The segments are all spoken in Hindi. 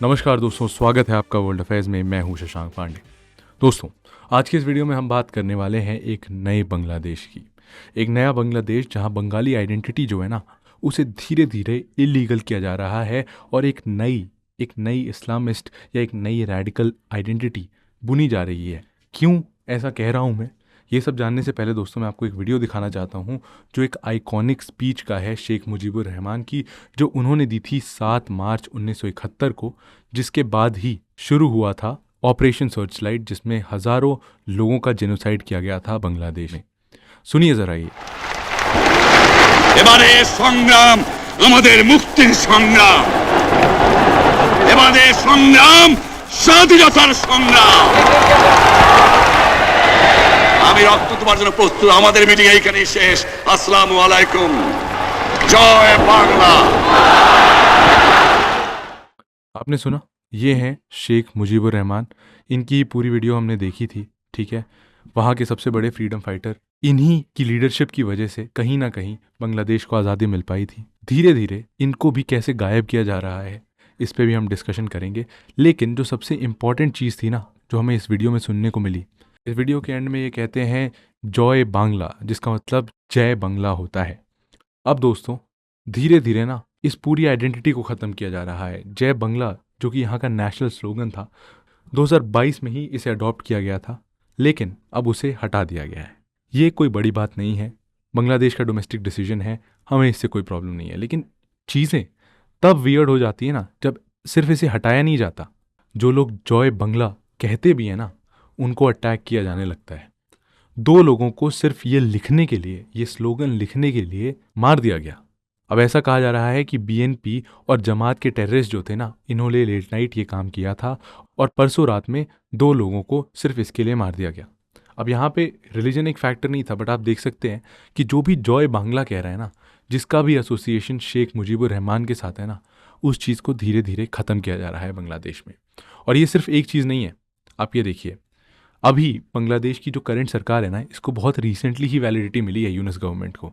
नमस्कार दोस्तों, स्वागत है आपका वर्ल्ड अफेयर्स में। मैं हूं शशांक पांडे। दोस्तों, आज के इस वीडियो में हम बात करने वाले हैं एक नए बांग्लादेश की। एक नया बांग्लादेश जहां बंगाली आइडेंटिटी जो है ना, उसे धीरे धीरे इलीगल किया जा रहा है और एक नई इस्लामिस्ट या एक नई रैडिकल आइडेंटिटी बुनी जा रही है। क्यों ऐसा कह रहा हूं मैं? ये सब जानने से पहले दोस्तों, मैं आपको एक वीडियो दिखाना चाहता हूं जो एक आइकॉनिक स्पीच का है शेख मुजीबुर रहमान की, जो उन्होंने दी थी 7 मार्च 1971 को, जिसके बाद ही शुरू हुआ था ऑपरेशन सर्चलाइट, जिसमें हज़ारों लोगों का जेनोसाइड किया गया था बांग्लादेश में। सुनिए ज़रा ये। এবারে সংগ্রাম আমাদের মুক্তির সংগ্রাম, এবারে সংগ্রাম স্বাধীনতার সংগ্রাম। আমি রক্ত তোমার জন্য প্রস্তুত। আমাদের মিটিং এইখানেই শেষ। আসসালামু আলাইকুম। জয় বাংলা। आपने सुना, ये हैं शेख मुजीबुर रहमान। इनकी पूरी वीडियो हमने देखी थी, ठीक है। वहाँ के सबसे बड़े फ्रीडम फाइटर, इन्हीं की लीडरशिप की वजह से कहीं ना कहीं बांग्लादेश को आज़ादी मिल पाई थी। धीरे धीरे इनको भी कैसे गायब किया जा रहा है, इस पे भी हम डिस्कशन करेंगे। लेकिन जो सबसे इम्पॉर्टेंट चीज़ थी ना, जो हमें इस वीडियो में सुनने को मिली, इस वीडियो के एंड में ये कहते हैं जय बांग्ला, जिसका मतलब जय बांग्ला होता है। अब दोस्तों, धीरे धीरे ना इस पूरी आइडेंटिटी को ख़त्म किया जा रहा है। जय बांग्ला, जो कि यहाँ का नेशनल स्लोगन था, 2022 में ही इसे अडॉप्ट किया गया था, लेकिन अब उसे हटा दिया गया है। ये कोई बड़ी बात नहीं है, बांग्लादेश का डोमेस्टिक डिसीजन है, हमें इससे कोई प्रॉब्लम नहीं है। लेकिन चीज़ें तब वियर्ड हो जाती है ना, जब सिर्फ इसे हटाया नहीं जाता, जो लोग जय बांग्ला कहते भी हैं ना, उनको अटैक किया जाने लगता है। 2 लोगों को सिर्फ ये लिखने के लिए, ये स्लोगन लिखने के लिए मार दिया गया। अब ऐसा कहा जा रहा है कि बीएनपी और जमात के टेररिस्ट जो थे ना, इन्होंने लेट नाइट ये काम किया था और परसों रात में 2 लोगों को सिर्फ इसके लिए मार दिया गया। अब यहाँ पे रिलीजन एक फैक्टर नहीं था, बट आप देख सकते हैं कि जो भी जय बांग्ला कह रहा है ना, जिसका भी एसोसिएशन शेख मुजीबुर रहमान के साथ है ना, उस चीज़ को धीरे धीरे ख़त्म किया जा रहा है बांग्लादेश में। और ये सिर्फ एक चीज़ नहीं है। आप ये देखिए, अभी बांग्लादेश की जो करंट सरकार है ना, इसको बहुत रिसेंटली ही वैलिडिटी मिली है यूनिस गवर्नमेंट को।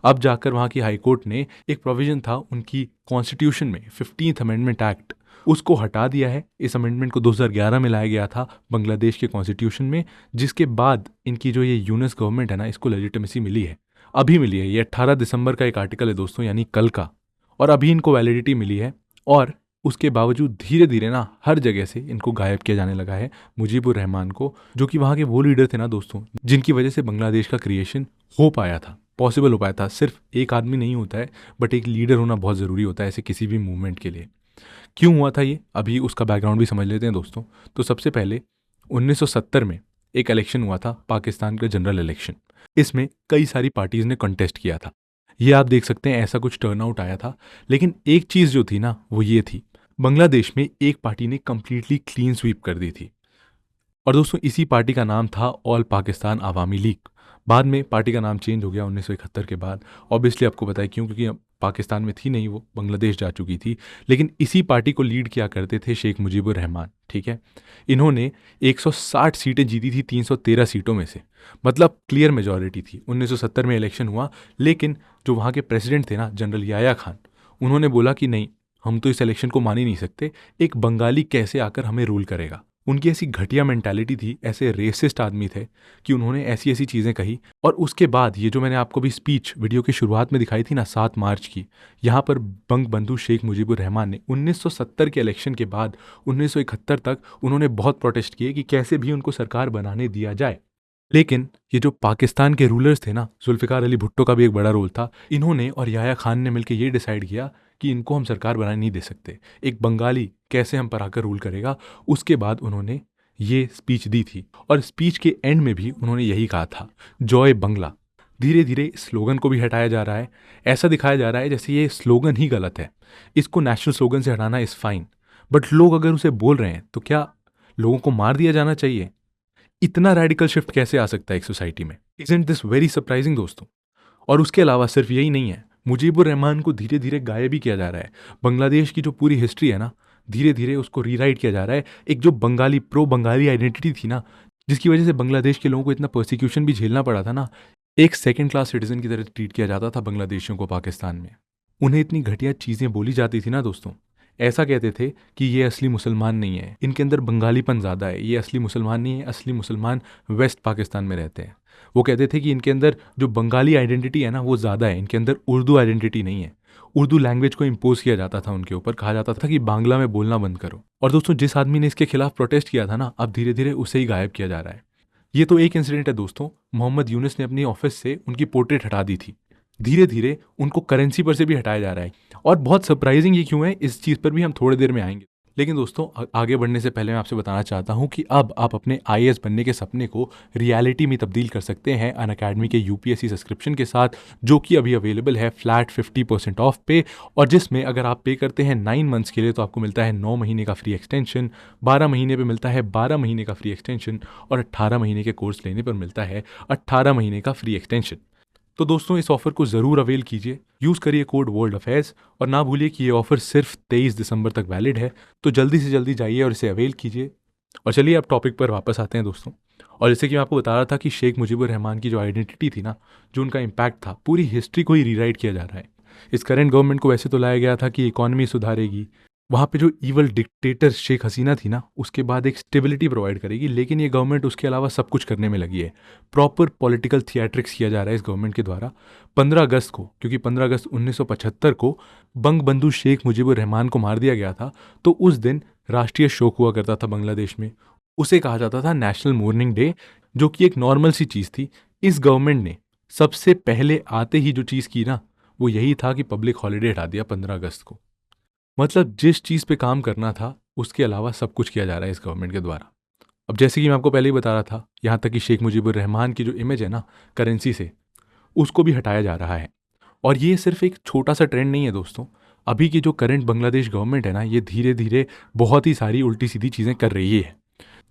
अब जाकर वहाँ की हाई कोर्ट ने एक प्रोविजन था उनकी कॉन्स्टिट्यूशन में, 15th अमेंडमेंट एक्ट, उसको हटा दिया है। इस अमेंडमेंट को 2011 में लाया गया था बांग्लादेश के कॉन्स्टिट्यूशन में, जिसके बाद इनकी जो ये यूनिस गवर्नमेंट है ना, इसको लेजिटिमेसी मिली है, अभी मिली है। ये 18 दिसंबर का एक आर्टिकल है दोस्तों, यानी कल का, और अभी इनको वैलिडिटी मिली है। और उसके बावजूद धीरे धीरे ना हर जगह से इनको गायब किया जाने लगा है मुजीबुर रहमान को, जो कि वहाँ के वो लीडर थे ना दोस्तों, जिनकी वजह से बांग्लादेश का क्रिएशन हो पाया था, पॉसिबल हो पाया था। सिर्फ एक आदमी नहीं होता है, बट एक लीडर होना बहुत ज़रूरी होता है ऐसे किसी भी मूवमेंट के लिए। क्यों हुआ था ये, अभी उसका बैकग्राउंड भी समझ लेते हैं दोस्तों। तो सबसे पहले 1970 में एक इलेक्शन हुआ था, पाकिस्तान का जनरल इलेक्शन। इसमें कई सारी पार्टीज़ ने कंटेस्ट किया था। ये आप देख सकते हैं, ऐसा कुछ टर्नआउट आया था। लेकिन एक चीज़ जो थी ना, वो ये थी, बांग्लादेश में एक पार्टी ने कंप्लीटली क्लीन स्वीप कर दी थी। और दोस्तों, इसी पार्टी का नाम था ऑल पाकिस्तान आवामी लीग। बाद में पार्टी का नाम चेंज हो गया 1971 के बाद। ऑब्वियसली आपको पता है क्यों, क्योंकि पाकिस्तान में थी नहीं, वो बांग्लादेश जा चुकी थी। लेकिन इसी पार्टी को लीड किया करते थे शेख मुजीबुर रहमान, ठीक है। इन्होंने 160 सीटें जीती थी 313 सीटों में से, मतलब क्लियर मेजॉरिटी थी। 1970 में इलेक्शन हुआ, लेकिन जो वहाँ के प्रेसिडेंट थे ना, जनरल याया खान, उन्होंने बोला कि नहीं, हम तो इस इलेक्शन को मान ही नहीं सकते, एक बंगाली कैसे आकर हमें रूल करेगा। उनकी ऐसी घटिया मेंटालिटी थी, ऐसे रेसिस्ट आदमी थे कि उन्होंने ऐसी ऐसी चीज़ें कही। और उसके बाद ये जो मैंने आपको भी स्पीच वीडियो की शुरुआत में दिखाई थी ना, 7 मार्च की, यहाँ पर बंग बंधु शेख मुजीबुर रहमान ने 1970 के इलेक्शन के बाद 1971 तक उन्होंने बहुत प्रोटेस्ट किए कि कैसे भी उनको सरकार बनाने दिया जाए। लेकिन ये जो पाकिस्तान के रूलर्स थे ना, जुल्फ़िकार अली भुट्टो का भी एक बड़ा रोल था। इन्होंने और याया खान ने मिलकर ये डिसाइड किया कि इनको हम सरकार बनाने नहीं दे सकते, एक बंगाली कैसे हम पर आकर रूल करेगा। उसके बाद उन्होंने ये स्पीच दी थी, और स्पीच के एंड में भी उन्होंने यही कहा था, जय बांग्ला। धीरे धीरे स्लोगन को भी हटाया जा रहा है। ऐसा दिखाया जा रहा है जैसे ये स्लोगन ही गलत है। इसको नेशनल स्लोगन से हटाना इज़ फाइन, बट लोग अगर उसे बोल रहे हैं तो क्या लोगों को मार दिया जाना चाहिए? इतना रेडिकल शिफ्ट कैसे आ सकता है एक सोसाइटी में? इज़न्ट दिस वेरी सरप्राइजिंग दोस्तों? और उसके अलावा सिर्फ यही नहीं है, मुजीबुर रहमान को धीरे धीरे गायब भी किया जा रहा है। बांग्लादेश की जो पूरी हिस्ट्री है ना, धीरे धीरे उसको रीराइट किया जा रहा है। एक जो बंगाली प्रो बंगाली आइडेंटिटी थी ना, जिसकी वजह से बांग्लादेश के लोगों को इतना परसिक्यूशन भी झेलना पड़ा था ना, एक सेकंड क्लास सिटीजन की तरह ट्रीट किया जाता था बांग्लादेशियों को पाकिस्तान में। उन्हें इतनी घटिया चीज़ें बोली जाती थी ना दोस्तों, ऐसा कहते थे कि ये असली मुसलमान नहीं है, इनके अंदर बंगालीपन ज़्यादा है, ये असली मुसलमान नहीं है, असली मुसलमान वेस्ट पाकिस्तान में रहते हैं। वो कहते थे कि इनके अंदर जो बंगाली आइडेंटिटी है ना वो ज़्यादा है, इनके अंदर उर्दू आइडेंटिटी नहीं है। उर्दू लैंग्वेज को इम्पोज किया जाता था उनके ऊपर, कहा जाता था कि बांग्ला में बोलना बंद करो। और दोस्तों जिस आदमी ने इसके खिलाफ प्रोटेस्ट किया था ना, अब धीरे धीरे उसे ही गायब किया जा रहा है। ये तो एक इंसिडेंट है दोस्तों, मोहम्मद यूनुस ने अपनी ऑफिस से उनकी पोर्ट्रेट हटा दी थी। धीरे धीरे उनको करेंसी पर से भी हटाया जा रहा है। और बहुत सरप्राइजिंग ये क्यों है, इस चीज़ पर भी हम थोड़ी देर में आएंगे। लेकिन दोस्तों आगे बढ़ने से पहले मैं आपसे बताना चाहता हूं कि अब आप अपने आईएएस बनने के सपने को रियलिटी में तब्दील कर सकते हैं अनअकैडमी के यूपीएससी सब्सक्रिप्शन के साथ, जो कि अभी अवेलेबल है फ्लैट 50% ऑफ पे। और जिसमें अगर आप पे करते हैं 9 मंथ्स के लिए तो आपको मिलता है 9 महीने का फ्री एक्सटेंशन, 12 महीने पे मिलता है 12 महीने का फ्री एक्सटेंशन, और 18 महीने के कोर्स लेने पर मिलता है 18 महीने का फ्री एक्सटेंशन। तो दोस्तों इस ऑफर को ज़रूर अवेल कीजिए, यूज़ करिए कोड वर्ल्ड अफेयर्स, और ना भूलिए कि ये ऑफर सिर्फ 23 दिसंबर तक वैलिड है। तो जल्दी से जल्दी जाइए और इसे अवेल कीजिए। और चलिए अब टॉपिक पर वापस आते हैं दोस्तों। और जैसे कि मैं आपको बता रहा था कि शेख मुजीबुर रहमान की जो आइडेंटिटी थी ना, जो उनका इम्पैक्ट था, पूरी हिस्ट्री को ही रीराइट किया जा रहा है। इस करेंट गवर्नमेंट को वैसे तो लाया गया था कि इकॉनमी सुधारेगी, वहाँ पे जो ईवल डिक्टेटर शेख हसीना थी ना, उसके बाद एक स्टेबिलिटी प्रोवाइड करेगी, लेकिन ये गवर्नमेंट उसके अलावा सब कुछ करने में लगी है। प्रॉपर पॉलिटिकल थिएट्रिक्स किया जा रहा है इस गवर्नमेंट के द्वारा। 15 अगस्त को, क्योंकि 15 अगस्त 1975 को बंग बंधु शेख मुजीबुर रहमान को मार दिया गया था, तो उस दिन राष्ट्रीय शोक हुआ करता था बांग्लादेश में। उसे कहा जाता था नेशनल मोर्निंग डे, जो कि एक नॉर्मल सी चीज़ थी। इस गवर्नमेंट ने सबसे पहले आते ही जो चीज़ की ना, वो यही था कि पब्लिक हॉलीडे हटा दिया 15 अगस्त को। मतलब जिस चीज़ पे काम करना था उसके अलावा सब कुछ किया जा रहा है इस गवर्नमेंट के द्वारा। अब जैसे कि मैं आपको पहले ही बता रहा था, यहाँ तक कि शेख मुजीबुर रहमान की जो इमेज है ना करेंसी से, उसको भी हटाया जा रहा है। और ये सिर्फ एक छोटा सा ट्रेंड नहीं है दोस्तों, अभी की जो करंट बांग्लादेश गवर्नमेंट है ना, ये धीरे धीरे बहुत ही सारी उल्टी सीधी चीज़ें कर रही है।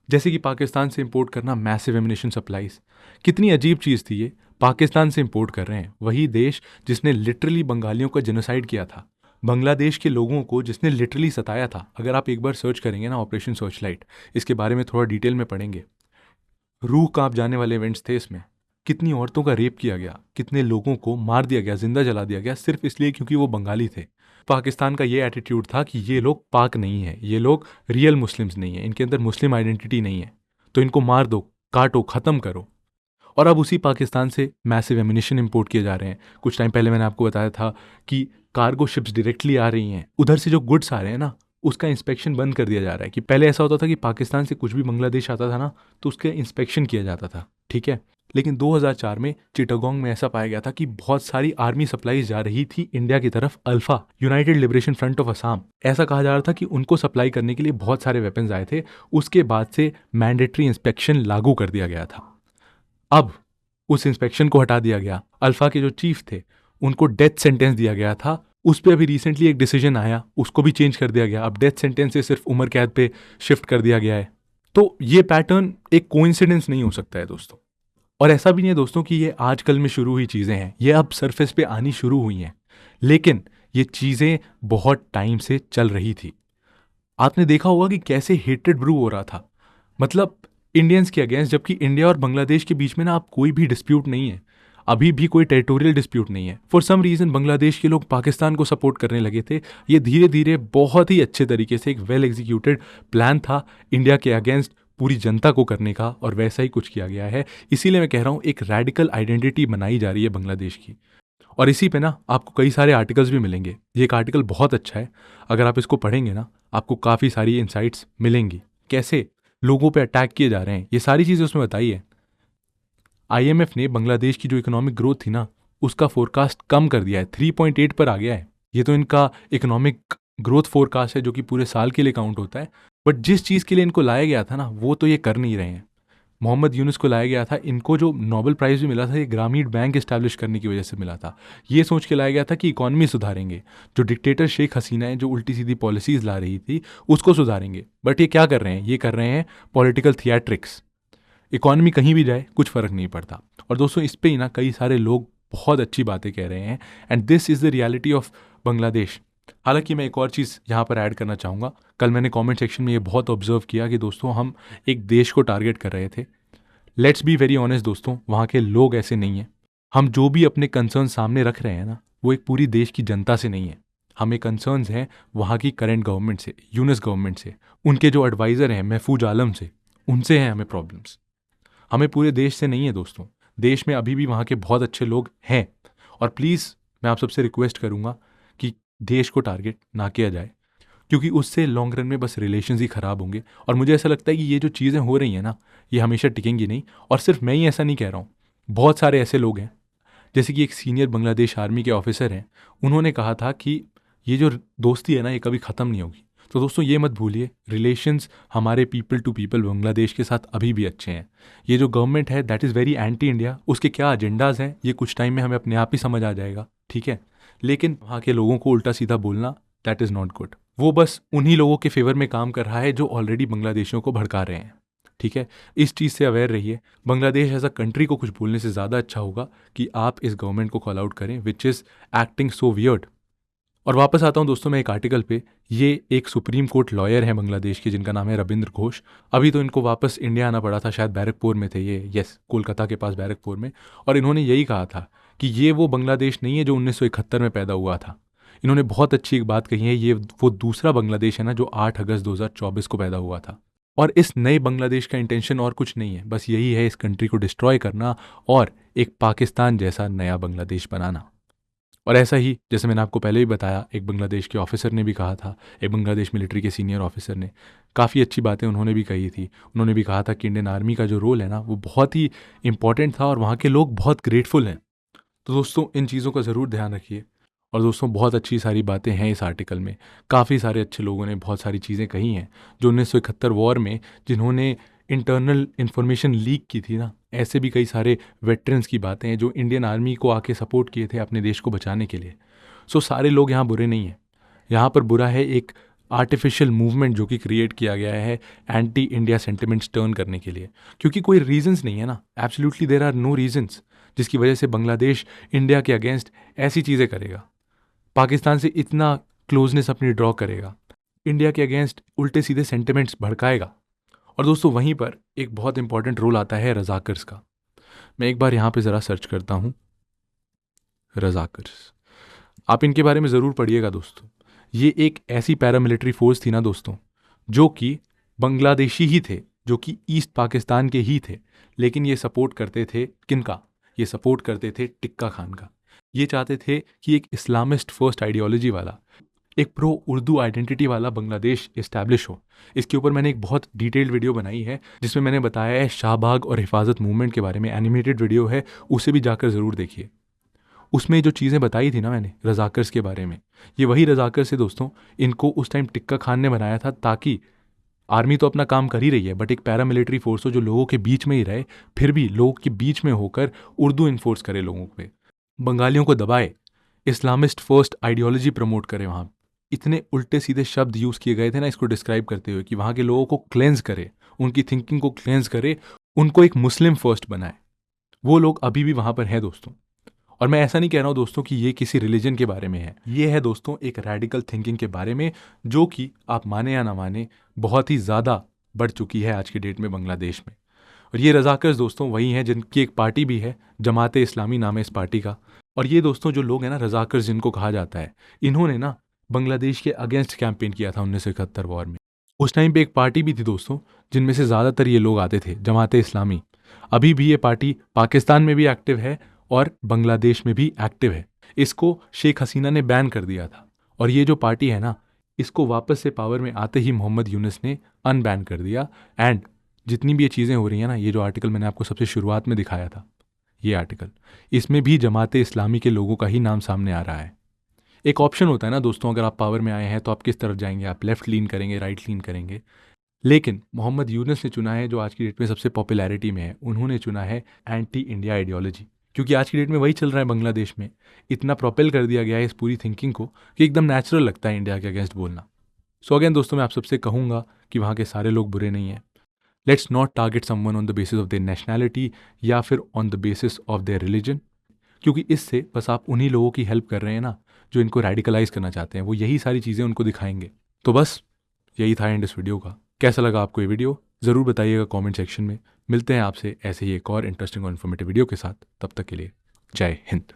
जैसे कि पाकिस्तान से इंपोर्ट करना मैसिव एमिनेशन सप्लाईज, कितनी अजीब चीज़ थी ये। पाकिस्तान से इंपोर्ट कर रहे हैं, वही देश जिसने लिटरली बंगालियों का जेनोसाइड किया था, बांग्लादेश के लोगों को जिसने लिटरली सताया था। अगर आप एक बार सर्च करेंगे ना ऑपरेशन सर्च लाइट, इसके बारे में थोड़ा डिटेल में पढ़ेंगे, रूह कांप जाने वाले इवेंट्स थे इसमें। कितनी औरतों का रेप किया गया, कितने लोगों को मार दिया गया, जिंदा जला दिया गया, सिर्फ इसलिए क्योंकि वो बंगाली थे। पाकिस्तान का ये एटीट्यूड था कि ये लोग पाक नहीं है, ये लोग रियल मुस्लिम्स नहीं है, इनके अंदर मुस्लिम आइडेंटिटी नहीं है, तो इनको मार दो, काटो, ख़त्म करो। और अब उसी पाकिस्तान से मैसिव एमिनेशन इंपोर्ट किए जा रहे हैं। कुछ टाइम पहले मैंने आपको बताया था कि कार्गो शिप्स डायरेक्टली आ रही हैं, उधर से जो गुड्स आ रहे हैं ना, उसका इंस्पेक्शन बंद कर दिया जा रहा है। कि पहले ऐसा होता था कि पाकिस्तान से कुछ भी बांग्लादेश आता था ना, तो उसका इंस्पेक्शन किया जाता था, ठीक है। लेकिन 2004 में चिटागोंग में ऐसा पाया गया था कि बहुत सारी आर्मी सप्लाईज जा रही थी इंडिया की तरफ, alpha United liberation front of Assam, ऐसा कहा जा रहा था कि उनको सप्लाई करने के लिए बहुत सारे वेपन्स आए थे। उसके बाद से मैंडेटरी इंस्पेक्शन लागू कर दिया गया था। अब उस इंस्पेक्शन को हटा दिया गया। अल्फा के जो चीफ थे उनको डेथ सेंटेंस दिया गया था, उस पर अभी रिसेंटली एक डिसीजन आया, उसको भी चेंज कर दिया गया। अब डेथ सेंटेंस से सिर्फ उम्र कैद पे शिफ्ट कर दिया गया है। तो ये पैटर्न एक कोइंसिडेंस नहीं हो सकता है दोस्तों। और ऐसा भी नहीं है दोस्तों कि ये आजकल में शुरू हुई चीज़ें हैं, ये अब सरफेस पे आनी शुरू हुई हैं, लेकिन ये चीज़ें बहुत टाइम से चल रही थी। आपने देखा होगा कि कैसे हेट्रेड ब्रू हो रहा था, मतलब इंडियंस के अगेंस्ट, जबकि इंडिया और बांग्लादेश के बीच में ना अब कोई भी डिस्प्यूट नहीं है, अभी भी कोई टेरिटोरियल डिस्प्यूट नहीं है। फॉर सम रीज़न बांग्लादेश के लोग पाकिस्तान को सपोर्ट करने लगे थे। ये धीरे धीरे बहुत ही अच्छे तरीके से एक वेल एग्जीक्यूटेड प्लान था इंडिया के अगेंस्ट पूरी जनता को करने का, और वैसा ही कुछ किया गया है। इसीलिए मैं कह रहा हूँ एक रैडिकल आइडेंटिटी बनाई जा रही है बांग्लादेश की। और इसी पे ना आपको कई सारे आर्टिकल्स भी मिलेंगे। ये एक आर्टिकल बहुत अच्छा है, अगर आप इसको पढ़ेंगे ना आपको काफ़ी सारी इंसाइट्स मिलेंगी, कैसे लोगों पे अटैक किए जा रहे हैं, ये सारी चीज़ें उसमें बताई है। आईएमएफ ने बांग्लादेश की जो इकोनॉमिक ग्रोथ थी ना, उसका फोरकास्ट कम कर दिया है, 3.8 पर आ गया है। ये तो इनका इकोनॉमिक ग्रोथ फोरकास्ट है जो कि पूरे साल के लिए काउंट होता है। बट जिस चीज़ के लिए इनको लाया गया था ना, वो तो ये कर नहीं रहे हैं। मोहम्मद यूनुस को लाया गया था, इनको जो नोबेल प्राइज़ भी मिला था ये ग्रामीण बैंक इस्टेब्लिश करने की वजह से मिला था। ये सोच के लाया गया था कि इकॉनमी सुधारेंगे, जो डिक्टेटर शेख हसीना है जो उल्टी सीधी पॉलिसीज़ ला रही थी उसको सुधारेंगे। बट ये क्या कर रहे हैं, ये कर रहे हैं पॉलिटिकल थिएट्रिक्स। इकॉनमी कहीं भी जाए कुछ फ़र्क नहीं पड़ता। और दोस्तों इस पे ही ना कई सारे लोग बहुत अच्छी बातें कह रहे हैं, and this is the reality of Bangladesh. हालांकि मैं एक और चीज़ यहाँ पर ऐड करना चाहूँगा। कल मैंने कमेंट सेक्शन में ये बहुत ऑब्जर्व किया कि दोस्तों हम एक देश को टारगेट कर रहे थे। लेट्स बी वेरी ऑनेस्ट दोस्तों, वहाँ के लोग ऐसे नहीं हैं। हम जो भी अपने कंसर्न सामने रख रहे हैं ना, वो एक पूरी देश की जनता से नहीं है, हमें कंसर्न्स हैं वहाँ की करंट गवर्नमेंट से, यूनिस गवर्नमेंट से, उनके जो एडवाइज़र हैं महफूज आलम से, उनसे हैं हमें प्रॉब्लम्स। हमें पूरे देश से नहीं है दोस्तों। देश में अभी भी वहाँ के बहुत अच्छे लोग हैं, और प्लीज़ मैं आप सबसे रिक्वेस्ट करूँगा कि देश को टारगेट ना किया जाए, क्योंकि उससे लॉन्ग रन में बस रिलेशंस ही ख़राब होंगे। और मुझे ऐसा लगता है कि ये जो चीज़ें हो रही हैं ना, ये हमेशा टिकेंगी नहीं। और सिर्फ मैं ही ऐसा नहीं कह रहा हूँ, बहुत सारे ऐसे लोग हैं, जैसे कि एक सीनियर बांग्लादेश आर्मी के ऑफिसर हैं, उन्होंने कहा था कि ये जो दोस्ती है ना, ये कभी ख़त्म नहीं होगी। तो दोस्तों ये मत भूलिए, रिलेशंस हमारे पीपल टू पीपल बांग्लादेश के साथ अभी भी अच्छे हैं। ये जो गवर्नमेंट है that is very anti India, उसके क्या एजेंडाज हैं ये कुछ टाइम में हमें अपने आप ही समझ आ जाएगा, ठीक है। लेकिन वहाँ के लोगों को उल्टा सीधा बोलना दैट इज़ नॉट गुड। वो बस उन्हीं लोगों के फेवर में काम कर रहा है जो ऑलरेडी बांग्लादेशियों को भड़का रहे हैं, ठीक है। इस चीज़ से अवेयर रहिए। बांग्लादेश एज अ कंट्री को कुछ बोलने से ज़्यादा अच्छा होगा कि आप इस गवर्नमेंट को कॉल आउट करें which is acting so weird. और वापस आता हूँ दोस्तों मैं एक आर्टिकल पे। ये एक सुप्रीम कोर्ट लॉयर हैं बांग्लादेश के, जिनका नाम है रविंद्र घोष। अभी तो इनको वापस इंडिया आना पड़ा था, शायद बैरकपुर में थे ये, यस, कोलकाता के पास बैरकपुर में। और इन्होंने यही कहा था कि ये वो बांग्लादेश नहीं है जो 1971 में पैदा हुआ था। इन्होंने बहुत अच्छी एक बात कही है, ये वो दूसरा बांग्लादेश है ना जो 8 अगस्त 2024 को पैदा हुआ था। और इस नए बांग्लादेश का इंटेंशन और कुछ नहीं है, बस यही है, इस कंट्री को डिस्ट्रॉय करना और एक पाकिस्तान जैसा नया बांग्लादेश बनाना। और ऐसा ही जैसे मैंने आपको पहले भी बताया, एक बांग्लादेश के ऑफिसर ने भी कहा था, एक बांग्लादेश मिलिट्री के सीनियर ऑफिसर ने काफ़ी अच्छी बातें उन्होंने भी कही थी। उन्होंने भी कहा था कि इंडियन आर्मी का जो रोल है ना वो बहुत ही इंपॉर्टेंट था और वहाँ के लोग बहुत ग्रेटफुल हैं। तो दोस्तों इन चीज़ों का ज़रूर ध्यान रखिए। और दोस्तों बहुत अच्छी सारी बातें हैं इस आर्टिकल में, काफ़ी सारे अच्छे लोगों ने बहुत सारी चीज़ें कही हैं जो 1971 वॉर में जिन्होंने इंटरनल इन्फॉर्मेशन लीक की थी ना, ऐसे भी कई सारे वेटरन्स की बातें हैं जो इंडियन आर्मी को आके सपोर्ट किए थे अपने देश को बचाने के लिए। सो सारे लोग यहाँ बुरे नहीं हैं, यहाँ पर बुरा है एक आर्टिफिशियल मूवमेंट जो कि क्रिएट किया गया है एंटी इंडिया सेंटिमेंट्स टर्न करने के लिए, क्योंकि कोई रीजंस नहीं है ना, absolutely there are no reasons जिसकी वजह से बांग्लादेश इंडिया के अगेंस्ट ऐसी चीज़ें करेगा, पाकिस्तान से इतना क्लोजनेस अपनी ड्रॉ करेगा, इंडिया के अगेंस्ट उल्टे सीधे सेंटिमेंट्स भड़काएगा। और दोस्तों वहीं पर एक बहुत इंपॉर्टेंट रोल आता है रज़ाकर्स का। मैं एक बार यहाँ पे ज़रा सर्च करता हूँ, रज़ाकर्स, आप इनके बारे में ज़रूर पढ़िएगा दोस्तों। ये एक ऐसी पैरामिलिट्री फोर्स थी ना दोस्तों, जो कि बांग्लादेशी ही थे, जो कि ईस्ट पाकिस्तान के ही थे, लेकिन ये सपोर्ट करते थे किनका? ये सपोर्ट करते थे टिक्का खान का। ये चाहते थे कि एक इस्लामिस्ट फर्स्ट आइडियोलॉजी वाला, एक प्रो उर्दू आइडेंटिटी वाला बांग्लादेश इस्टेब्लिश हो। इसके ऊपर मैंने एक बहुत डिटेल्ड वीडियो बनाई है जिसमें मैंने बताया है शाहबाग और हिफाजत मूवमेंट के बारे में, एनिमेटेड वीडियो है, उसे भी जाकर ज़रूर देखिए। उसमें जो चीज़ें बताई थी ना मैंने रज़ाकर्स के बारे में, ये वही रज़ाकर्स है दोस्तों। इनको उस टाइम टिक्का खान ने बनाया था ताकि आर्मी तो अपना काम कर ही रही है, बट एक पैरामिलिट्री फोर्स हो जो लोगों के बीच में ही रहे, फिर भी लोगों के बीच में होकर उर्दू इन्फोर्स करे लोगों पे, बंगालियों को दबाए, इस्लामिस्ट फर्स्ट आइडियोलॉजी प्रमोट करे। वहाँ इतने उल्टे सीधे शब्द यूज़ किए गए थे ना इसको डिस्क्राइब करते हुए कि वहाँ के लोगों को क्लेंज करे, उनकी थिंकिंग को क्लेंज करे, उनको एक मुस्लिम फर्स्ट बनाए। वो लोग अभी भी वहाँ पर हैं दोस्तों। और मैं ऐसा नहीं कह रहा हूँ दोस्तों कि ये किसी रिलीजन के बारे में है, ये है दोस्तों एक रेडिकल थिंकिंग के बारे में, जो कि आप माने या ना माने बहुत ही ज़्यादा बढ़ चुकी है आज की डेट में बांग्लादेश में। और ये रज़ाकर्स दोस्तों वही हैं जिनकी एक पार्टी भी है, जमाते इस्लामी नाम है इस पार्टी का। और ये दोस्तों जो लोग हैं ना रज़ाकर्स जिनको कहा जाता है, इन्होंने ना बांग्लादेश के अगेंस्ट कैंपेन किया था 1971 वॉर में। उस टाइम पे एक पार्टी भी थी दोस्तों जिनमें से ज़्यादातर ये लोग आते थे, जमाते इस्लामी। अभी भी ये पार्टी पाकिस्तान में भी एक्टिव है और बांग्लादेश में भी एक्टिव है। इसको शेख हसीना ने बैन कर दिया था, और ये जो पार्टी है ना, इसको वापस से पावर में आते ही मोहम्मद यूनुस ने अनबैन कर दिया। एंड जितनी भी ये चीज़ें हो रही हैं ना, ये जो आर्टिकल मैंने आपको सबसे शुरुआत में दिखाया था, ये आर्टिकल, इसमें भी जमाते इस्लामी के लोगों का ही नाम सामने आ रहा है। एक ऑप्शन होता है ना दोस्तों, अगर आप पावर में आए हैं तो आप किस तरफ जाएंगे, आप लेफ्ट लीन करेंगे, राइट लीन करेंगे। लेकिन मोहम्मद यूनुस ने चुना है, जो आज की डेट में सबसे पॉपुलैरिटी में है, उन्होंने चुना है एंटी इंडिया आइडियोलॉजी, क्योंकि आज की डेट में वही चल रहा है बांग्लादेश में। इतना प्रोपेल कर दिया गया है इस पूरी थिंकिंग को कि एकदम नेचुरल लगता है इंडिया के अगेंस्ट बोलना। सो अगेन दोस्तों मैं आप सबसे कहूँगा कि वहाँ के सारे लोग बुरे नहीं हैं। Let's not target someone on the basis of their nationality या फिर on the basis of their religion, क्योंकि इससे बस आप उन्हीं लोगों की हेल्प कर रहे हैं ना जो इनको रेडिकलाइज करना चाहते हैं। वो यही सारी चीज़ें उनको दिखाएंगे। तो बस यही था एंड इस वीडियो का। कैसा लगा आपको ये वीडियो ज़रूर बताइएगा कमेंट सेक्शन में। मिलते हैं आपसे ऐसे ही एक और इंटरेस्टिंग और इन्फॉर्मेटिव वीडियो के साथ। तब तक के लिए जय हिंद।